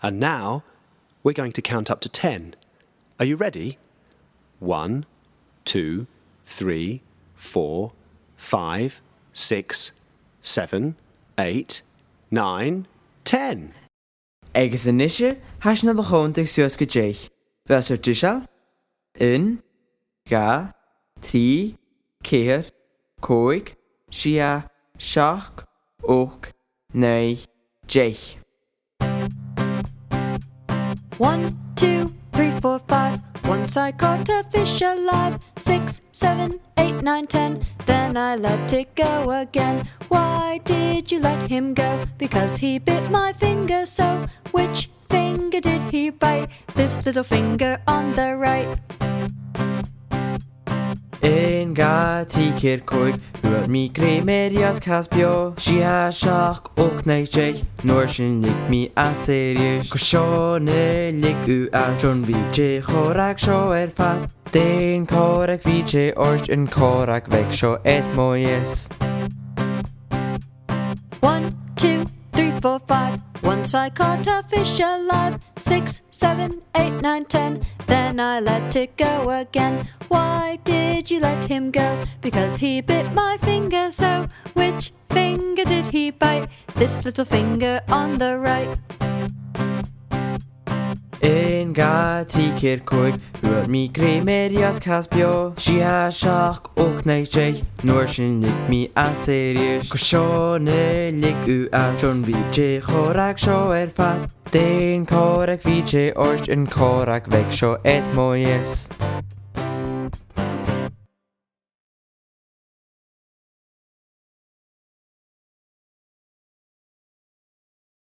And now we're going to count up to 10. Are you ready? 1, 2, 3, 4, 5, 6, 7, 8, 9, 10. Agus inisio, has na lachontig suas go déich. Bes disal? 1, 2, 3, 4, 5, 6, 7, 8, 9, 10. 1, 2, 3, 4, 5. Once I caught a fish alive. 6, 7, 8, 9, 10. Then I let it go again. Why did you let him go? Because he bit my finger so. Which finger did he bite? This little finger on the right. 1, 2, 3, 4, 5. Uair mi gré merias cas bio. Sia, 7, 8, 9, 10. Nuair sin lig mi a serious. Go seo ne lig u as. John vi je chorag seo fat. Den chorag vi je orch yn chorag veg seo moyes. 1, 2, 3, 4, 5. Once I caught a fish alive. 6, 7, 8, 9, 10. Then I let it go again. Why did you let him go? Because he bit my finger so. Which finger did he bite? This little finger on the right. 1, 2, 3, 4, 5. Uair mi gré merias cas bio. Sia, 7, 8, 9, 10. Nuair sin lig mi a serious. Go seo ne lig u as. John vi je chorag seo fat. Den chorag vi je orch yn chorag veg seo moyes.